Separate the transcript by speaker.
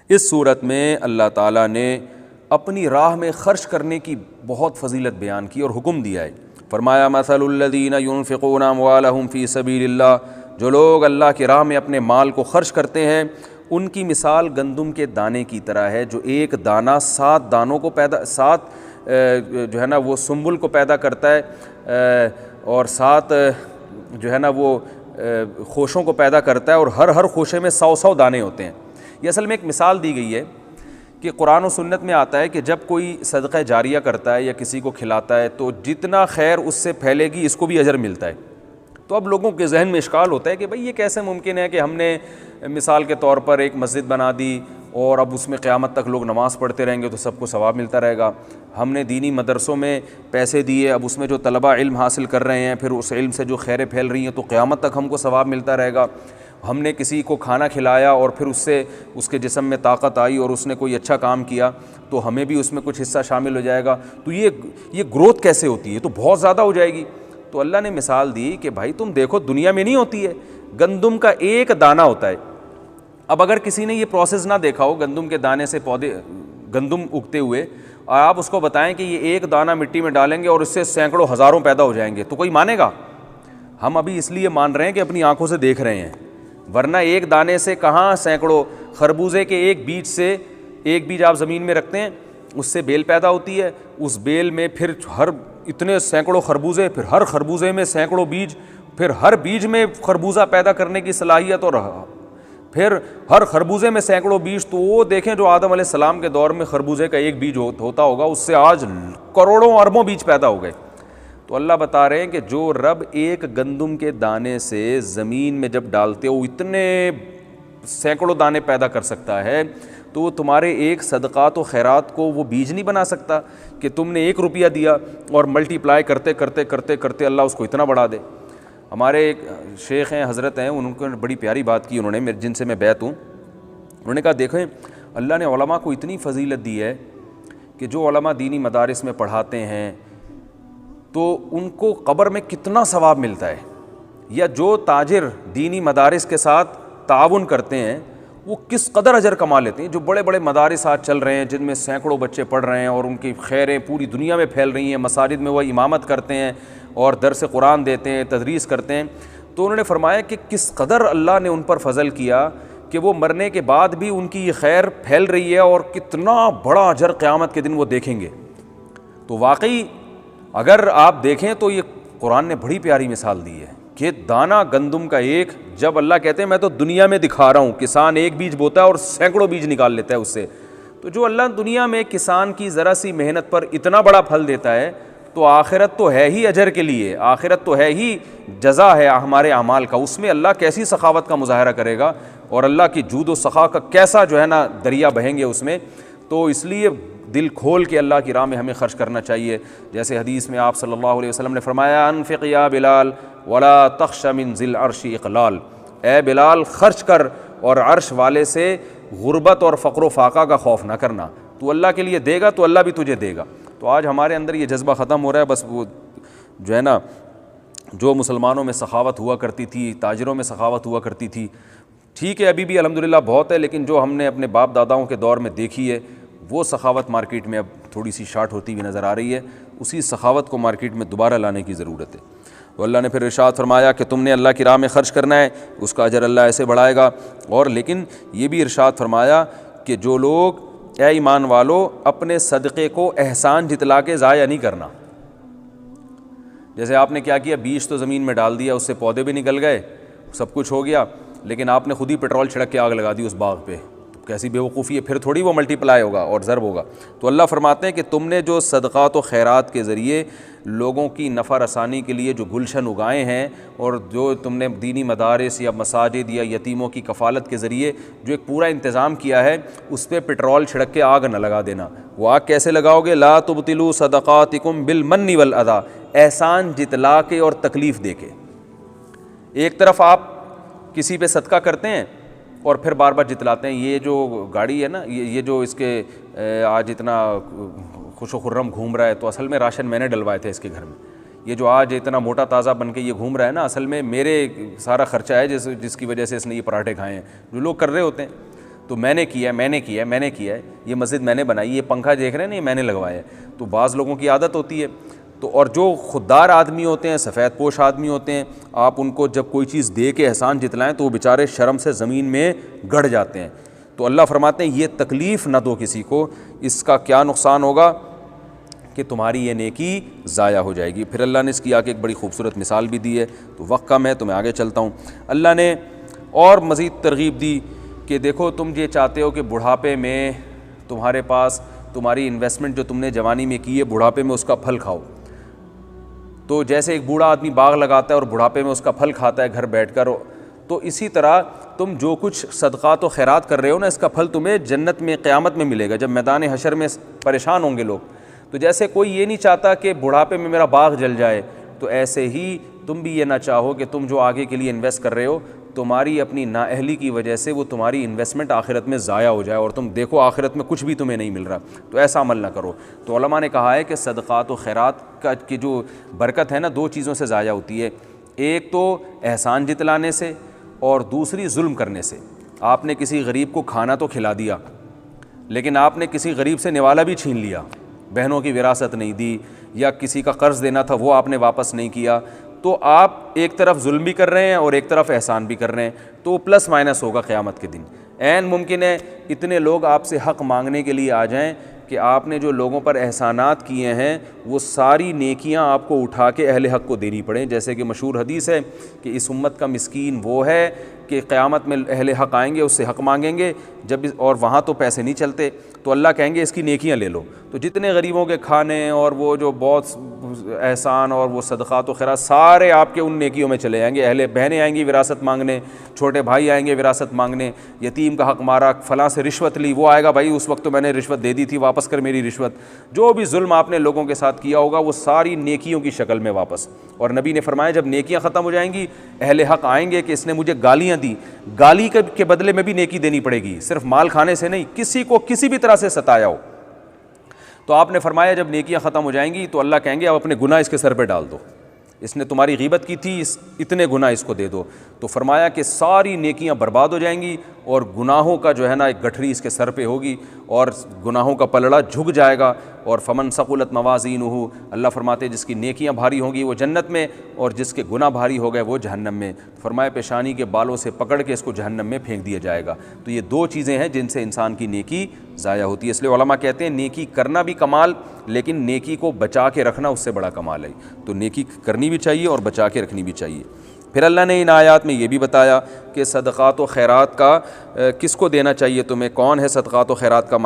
Speaker 1: اس صورت میں اللہ تعالیٰ نے اپنی راہ میں خرچ کرنے کی بہت فضیلت بیان کی اور حکم دیا ہے. فرمایا مثل الذین ينفقون اموالهم فی سبیل اللہ، جو لوگ اللہ کی راہ میں اپنے مال کو خرچ کرتے ہیں ان کی مثال گندم کے دانے کی طرح ہے، جو ایک دانہ 7 دانوں کو سات جو ہے نا وہ سنبل کو پیدا کرتا ہے اور 7 جو ہے نا وہ خوشوں کو پیدا کرتا ہے، اور ہر خوشے میں 100 دانے ہوتے ہیں. یہ اصل میں ایک مثال دی گئی ہے کہ قرآن و سنت میں آتا ہے کہ جب کوئی صدقہ جاریہ کرتا ہے یا کسی کو کھلاتا ہے تو جتنا خیر اس سے پھیلے گی اس کو بھی اجر ملتا ہے. تو اب لوگوں کے ذہن میں اشکال ہوتا ہے کہ بھئی یہ کیسے ممکن ہے کہ ہم نے مثال کے طور پر ایک مسجد بنا دی اور اب اس میں قیامت تک لوگ نماز پڑھتے رہیں گے تو سب کو ثواب ملتا رہے گا. ہم نے دینی مدرسوں میں پیسے دیے، اب اس میں جو طلبہ علم حاصل کر رہے ہیں پھر اس علم سے جو خیریں پھیل رہی ہیں تو قیامت تک ہم کو ثواب ملتا رہے گا. ہم نے کسی کو کھانا کھلایا اور پھر اس سے اس کے جسم میں طاقت آئی اور اس نے کوئی اچھا کام کیا تو ہمیں بھی اس میں کچھ حصہ شامل ہو جائے گا. تو یہ گروتھ کیسے ہوتی ہے؟ تو بہت زیادہ ہو جائے گی. تو اللہ نے مثال دی کہ بھائی تم دیکھو دنیا میں نہیں ہوتی ہے، گندم کا ایک دانہ ہوتا ہے. اب اگر کسی نے یہ پروسیس نہ دیکھا ہو گندم کے دانے سے پودے گندم اگتے ہوئے اور آپ اس کو بتائیں کہ یہ ایک دانہ مٹی میں ڈالیں گے اور اس سے سینکڑوں ہزاروں پیدا ہو جائیں گے تو کوئی مانے گا؟ ہم ابھی اس لیے مان رہے ہیں کہ اپنی آنکھوں سے دیکھ رہے ہیں، ورنہ ایک دانے سے کہاں سینکڑوں. خربوزے کے ایک بیج سے، ایک بیج آپ زمین میں رکھتے ہیں اس سے بیل پیدا ہوتی ہے، اس بیل میں پھر ہر اتنے سینکڑوں خربوزے، پھر ہر خربوزے میں سینکڑوں بیج، پھر ہر بیج میں خربوزہ پیدا کرنے کی صلاحیت اور پھر ہر خربوزے میں سینکڑوں بیج. تو وہ دیکھیں جو آدم علیہ السلام کے دور میں خربوزے کا ایک بیج ہوتا ہوگا اس سے آج کروڑوں اربوں بیج پیدا ہو گئے. تو اللہ بتا رہے ہیں کہ جو رب ایک گندم کے دانے سے زمین میں جب ڈالتے ہو اتنے سینکڑوں دانے پیدا کر سکتا ہے تو وہ تمہارے ایک صدقات و خیرات کو وہ بیج نہیں بنا سکتا کہ تم نے 1 روپیہ دیا اور ملٹی پلائی کرتے کرتے کرتے کرتے اللہ اس کو اتنا بڑھا دے. ہمارے ایک شیخ ہیں، حضرت ہیں، ان کو بڑی پیاری بات کی انہوں نے، جن سے میں بیعت ہوں. انہوں نے کہا دیکھیں اللہ نے علماء کو اتنی فضیلت دی ہے کہ جو علماء دینی مدارس میں پڑھاتے ہیں تو ان کو قبر میں کتنا ثواب ملتا ہے، یا جو تاجر دینی مدارس کے ساتھ تعاون کرتے ہیں وہ کس قدر اجر کما لیتے ہیں. جو بڑے بڑے مدارس آج چل رہے ہیں جن میں سینکڑوں بچے پڑھ رہے ہیں اور ان کی خیریں پوری دنیا میں پھیل رہی ہیں، مساجد میں وہ امامت کرتے ہیں اور درس قرآن دیتے ہیں، تدریس کرتے ہیں. تو انہوں نے فرمایا کہ کس قدر اللہ نے ان پر فضل کیا کہ وہ مرنے کے بعد بھی ان کی یہ خیر پھیل رہی ہے اور کتنا بڑا اجر قیامت کے دن وہ دیکھیں گے. تو واقعی اگر آپ دیکھیں تو یہ قرآن نے بڑی پیاری مثال دی ہے کہ دانہ گندم کا ایک، جب اللہ کہتے ہیں میں تو دنیا میں دکھا رہا ہوں، کسان ایک بیج بوتا ہے اور سینکڑوں بیج نکال لیتا ہے اس سے، تو جو اللہ دنیا میں کسان کی ذرا سی محنت پر اتنا بڑا پھل دیتا ہے تو آخرت تو ہے ہی اجر کے لیے، آخرت تو ہے ہی جزا ہے ہمارے اعمال کا. اس میں اللہ کیسی سخاوت کا مظاہرہ کرے گا اور اللہ کی جود و سخا کا کیسا جو ہے نا دریا بہیں گے اس میں. تو اس لیے دل کھول کے اللہ کی راہ میں ہمیں خرچ کرنا چاہیے. جیسے حدیث میں آپ صلی اللہ علیہ وسلم نے فرمایا انفق یا بلال ولا تخش من ذی العرش اقلال، اے بلال خرچ کر اور عرش والے سے غربت اور فقر و فاقہ کا خوف نہ کرنا. تو اللہ کے لیے دے گا تو اللہ بھی تجھے دے گا. تو آج ہمارے اندر یہ جذبہ ختم ہو رہا ہے. بس وہ جو ہے نا جو مسلمانوں میں سخاوت ہوا کرتی تھی، تاجروں میں سخاوت ہوا کرتی تھی، ٹھیک ہے ابھی بھی الحمدللہ بہت ہے، لیکن جو ہم نے اپنے باپ داداؤں کے دور میں دیکھی ہے وہ سخاوت مارکیٹ میں اب تھوڑی سی شارٹ ہوتی ہوئی نظر آ رہی ہے. اسی سخاوت کو مارکیٹ میں دوبارہ لانے کی ضرورت ہے. تو اللہ نے پھر ارشاد فرمایا کہ تم نے اللہ کی راہ میں خرچ کرنا ہے، اس کا اجر اللہ ایسے بڑھائے گا. اور لیکن یہ بھی ارشاد فرمایا کہ جو لوگ اے ایمان والو اپنے صدقے کو احسان جتلا کے ضائع نہیں کرنا. جیسے آپ نے کیا کیا، بیج تو زمین میں ڈال دیا، اس سے پودے بھی نکل گئے، سب کچھ ہو گیا، لیکن آپ نے خود ہی پیٹرول چھڑک کے آگ لگا دی اس باغ پہ. کیسی بے وقوفی ہے، پھر تھوڑی وہ ملٹی پلائی ہوگا اور ضرب ہوگا. تو اللہ فرماتے ہیں کہ تم نے جو صدقات و خیرات کے ذریعے لوگوں کی نفع رسانی کے لیے جو گلشن اگائے ہیں اور جو تم نے دینی مدارس یا مساجد یا یتیموں کی کفالت کے ذریعے جو ایک پورا انتظام کیا ہے، اس پہ پیٹرول چھڑک کے آگ نہ لگا دینا. وہ آگ کیسے لگاؤ گے؟ لا تبطلوا صدقاتکم بالمن والاذی، احسان جتلا کے اور تکلیف دے کے. ایک طرف آپ کسی پہ صدقہ کرتے ہیں اور پھر بار بار جتلاتے ہیں. یہ جو گاڑی ہے نا، یہ جو اس کے آج اتنا خوش و خرم گھوم رہا ہے، تو اصل میں راشن میں نے ڈلوائے تھے اس کے گھر میں. یہ جو آج اتنا موٹا تازہ بن کے یہ گھوم رہا ہے نا، اصل میں میرے سارا خرچہ ہے جس کی وجہ سے اس نے یہ پراٹھے کھائے ہیں، جو لوگ کر رہے ہوتے ہیں. تو میں نے کیا ہے, یہ مسجد میں نے بنائی, یہ پنکھا دیکھ رہے ہیں نا یہ میں نے لگوایا ہے. تو بعض لوگوں کی عادت ہوتی ہے. تو اور جو خوددار آدمی ہوتے ہیں, سفید پوش آدمی ہوتے ہیں, آپ ان کو جب کوئی چیز دے کے احسان جتلائیں تو وہ بیچارے شرم سے زمین میں گڑ جاتے ہیں. تو اللہ فرماتے ہیں یہ تکلیف نہ دو کسی کو, اس کا کیا نقصان ہوگا کہ تمہاری یہ نیکی ضائع ہو جائے گی. پھر اللہ نے اس کی آگے ایک بڑی خوبصورت مثال بھی دی ہے, تو وقت کم ہے تو میں آگے چلتا ہوں. اللہ نے اور مزید ترغیب دی کہ دیکھو تم یہ چاہتے ہو کہ بڑھاپے میں تمہارے پاس تمہاری انویسٹمنٹ جو تم نے جوانی میں کی ہے بڑھاپے میں اس کا پھل کھاؤ. تو جیسے ایک بوڑھا آدمی باغ لگاتا ہے اور بڑھاپے میں اس کا پھل کھاتا ہے گھر بیٹھ کر, تو اسی طرح تم جو کچھ صدقات و خیرات کر رہے ہو نا اس کا پھل تمہیں جنت میں قیامت میں ملے گا, جب میدان حشر میں پریشان ہوں گے لوگ. تو جیسے کوئی یہ نہیں چاہتا کہ بڑھاپے میں میرا باغ جل جائے, تو ایسے ہی تم بھی یہ نہ چاہو کہ تم جو آگے کے لیے انویسٹ کر رہے ہو تمہاری اپنی نااہلی کی وجہ سے وہ تمہاری انویسٹمنٹ آخرت میں ضائع ہو جائے اور تم دیکھو آخرت میں کچھ بھی تمہیں نہیں مل رہا. تو ایسا عمل نہ کرو. تو علماء نے کہا ہے کہ صدقات و خیرات کی جو برکت ہے نا دو چیزوں سے ضائع ہوتی ہے, ایک تو احسان جتلانے سے اور دوسری ظلم کرنے سے. آپ نے کسی غریب کو کھانا تو کھلا دیا لیکن آپ نے کسی غریب سے نوالا بھی چھین لیا, بہنوں کی وراثت نہیں دی یا کسی کا قرض دینا تھا وہ آپ نے واپس نہیں کیا, تو آپ ایک طرف ظلم بھی کر رہے ہیں اور ایک طرف احسان بھی کر رہے ہیں. تو پلس مائنس ہوگا قیامت کے دن. عین ممکن ہے اتنے لوگ آپ سے حق مانگنے کے لیے آ جائیں کہ آپ نے جو لوگوں پر احسانات کیے ہیں وہ ساری نیکیاں آپ کو اٹھا کے اہل حق کو دینی پڑیں. جیسے کہ مشہور حدیث ہے کہ اس امت کا مسکین وہ ہے کہ قیامت میں اہل حق آئیں گے اس سے حق مانگیں گے جب اور وہاں تو پیسے نہیں چلتے, تو اللہ کہیں گے اس کی نیکیاں لے لو. تو جتنے غریبوں کے کھانے اور وہ جو بہت احسان اور وہ صدقات و خیرات سارے آپ کے ان نیکیوں میں چلے جائیں گے. اہل بہنیں آئیں گی وراثت مانگنے, چھوٹے بھائی آئیں گے وراثت مانگنے, یتیم کا حق مارا, فلاں سے رشوت لی, وہ آئے گا بھائی اس وقت تو میں نے رشوت دے دی تھی واپس کر میری رشوت. جو بھی ظلم آپ نے لوگوں کے ساتھ کیا ہوگا وہ ساری نیکیوں کی شکل میں واپس. اور نبی نے فرمایا جب نیکیاں ختم ہو جائیں گی اہل حق آئیں گے کہ اس نے مجھے گالیاں دی, گالی کے بدلے میں بھی نیکی دینی پڑے گی, صرف مال کھانے سے نہیں, کسی کو کسی بھی طرح سے ستایا ہو. تو آپ نے فرمایا جب نیکیاں ختم ہو جائیں گی تو اللہ کہیں گے اب اپنے گناہ اس کے سر پہ ڈال دو, اس نے تمہاری غیبت کی تھی اتنے گناہ اس کو دے دو. تو فرمایا کہ ساری نیکیاں برباد ہو جائیں گی اور گناہوں کا جو ہے نا ایک گٹھری اس کے سر پہ ہوگی اور گناہوں کا پلڑا جھک جائے گا. اور فمن ثقلت موازینہ, اللہ فرماتے جس کی نیکیاں بھاری ہوں گی وہ جنت میں اور جس کے گناہ بھاری ہو گئے وہ جہنم میں. فرمایا پیشانی کے بالوں سے پکڑ کے اس کو جہنم میں پھینک دیا جائے گا. تو یہ دو چیزیں ہیں جن سے انسان کی نیکی ضائع ہوتی ہے. اس لیے علماء کہتے ہیں نیکی کرنا بھی کمال, لیکن نیکی کو بچا کے رکھنا اس سے بڑا کمال ہے. تو نیکی کرنی بھی چاہیے اور بچا کے رکھنی بھی چاہیے. پھر اللہ نے ان آیات میں یہ بھی بتایا کہ صدقات و خیرات کا کس کو دینا چاہیے تمہیں, کون ہے صدقات و خیرات کا